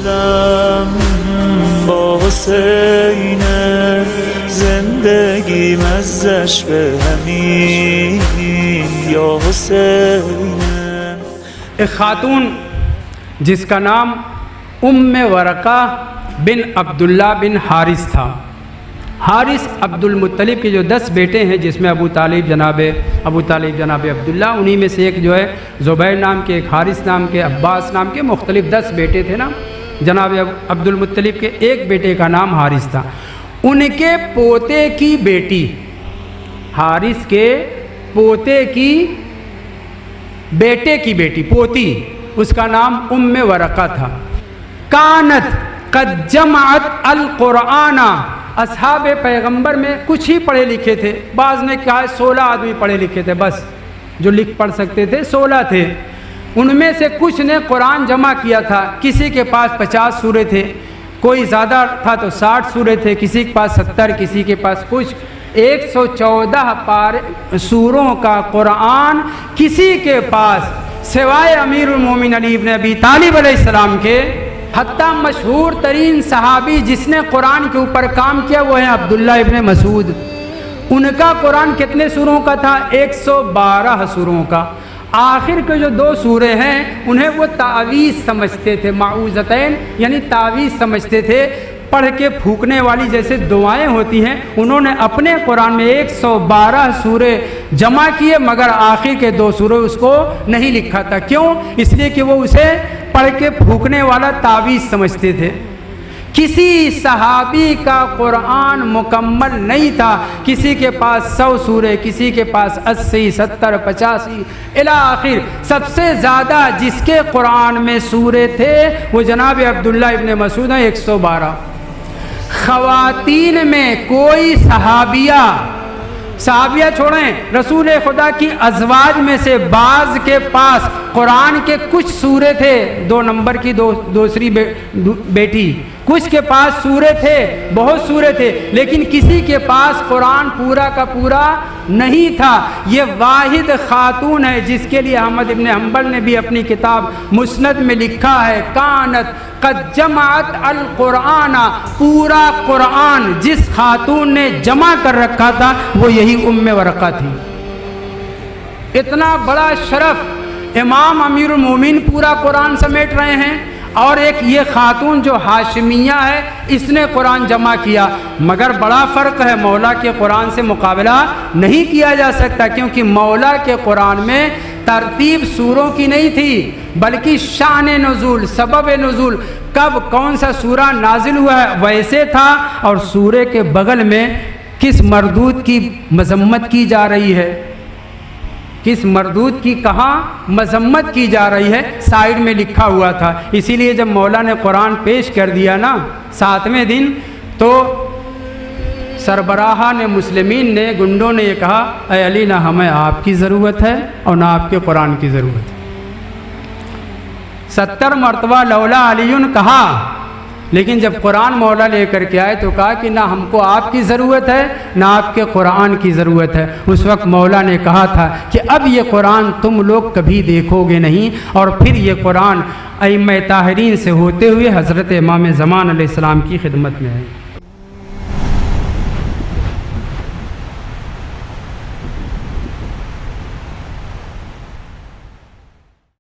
دلم با حسینه زندگیم ازش به همین یا حسینه. ایک خاتون جس کا نام ام ورقہ بن عبداللہ بن حارث تھا. حارث عبد المطلب کے جو 10 بیٹے ہیں، جس میں ابو طالب جناب عبداللہ، انہی میں سے ایک جو ہے زبیر نام کے، ایک حارث نام کے، عباس نام کے، مختلف 10 بیٹے تھے نا. جناب عبد المطلب کے ایک بیٹے کا نام حارث تھا. ان کے پوتے کی بیٹی، حارث کے پوتے کی بیٹے کی بیٹی، پوتی، اس کا نام ام ورقہ تھا. کانت قد جمعت القرآن. اصحاب پیغمبر میں کچھ ہی پڑھے لکھے تھے، بعض نے کہا 16 آدمی پڑھے لکھے تھے، بس جو لکھ پڑھ سکتے تھے 16 تھے. ان میں سے کچھ نے قرآن جمع کیا تھا. کسی کے پاس 50 سورے تھے، کوئی زیادہ تھا تو 60 سورے تھے، کسی کے پاس 70، کسی کے پاس کچھ. 114 سوروں کا قرآن کسی کے پاس سوائے امیر المومنین علی ابن ابی طالب علیہ السلام کے. حتیٰ مشہور ترین صحابی جس نے قرآن کے اوپر کام کیا وہ ہیں عبداللہ ابن مسعود. ان کا قرآن کتنے سوروں کا تھا؟ 112 سوروں کا. آخر کے جو 2 سورے ہیں انہیں وہ تعویذ سمجھتے تھے، معوذتین یعنی تعویذ سمجھتے تھے، پڑھ کے پھونکنے والی جیسے دعائیں ہوتی ہیں. انہوں نے اپنے قرآن میں 112 سورے جمع کیے، مگر آخر کے 2 سورے اس کو نہیں لکھا تھا. کیوں؟ اس لیے کہ وہ اسے پڑھ کے پھونکنے والا تعویذ سمجھتے تھے. کسی صحابی کا قرآن مکمل نہیں تھا، کسی کے پاس 100 سورے، کسی کے پاس 80، 70، 85 الی آخر. سب سے زیادہ جس کے قرآن میں سورے تھے وہ جناب عبداللہ ابن مسعود ہیں، 112. خواتین میں کوئی صحابیہ چھوڑیں، رسول خدا کی ازواج میں سے بعض کے پاس قرآن کے کچھ سورے تھے، 2 نمبر کی دوسری بیٹی، کچھ کے پاس سورے تھے، بہت سورے تھے، لیکن کسی کے پاس قرآن پورا کا پورا نہیں تھا. یہ واحد خاتون ہے جس کے لیے احمد ابن حنبل نے بھی اپنی کتاب مسند میں لکھا ہے کانت قد جمعت القرآن. پورا قرآن جس خاتون نے جمع کر رکھا تھا وہ یہی ام ورقہ تھی. اتنا بڑا شرف، امام امیر المومنین پورا قرآن سمیٹ رہے ہیں، اور ایک یہ خاتون جو ہاشمیہ ہے اس نے قرآن جمع کیا. مگر بڑا فرق ہے، مولا کے قرآن سے مقابلہ نہیں کیا جا سکتا، کیونکہ مولا کے قرآن میں ترتیب سوروں کی نہیں تھی، بلکہ شان نزول، سبب نزول، کب کون سا سورہ نازل ہوا ہے ویسے تھا، اور سورے کے بغل میں کس مردود کی مذمت کی جا رہی ہے، کس مردود کی کہاں مذمت کی جا رہی ہے، سائیڈ میں لکھا ہوا تھا. اسی لیے جب مولا نے قرآن پیش کر دیا نا 7ویں دن، تو سربراہان مسلمین نے، گنڈوں نے یہ کہا اے علی، نہ ہمیں آپ کی ضرورت ہے اور نہ آپ کے قرآن کی ضرورت ہے. 70 مرتبہ لولا علیٌ کہا، لیکن جب قرآن مولا لے کر کے آئے تو کہا کہ نہ ہم کو آپ کی ضرورت ہے نہ آپ کے قرآن کی ضرورت ہے. اس وقت مولا نے کہا تھا کہ اب یہ قرآن تم لوگ کبھی دیکھو گے نہیں، اور پھر یہ قرآن ائمہ طاہرین سے ہوتے ہوئے حضرت امام زمان علیہ السلام کی خدمت میں ہے.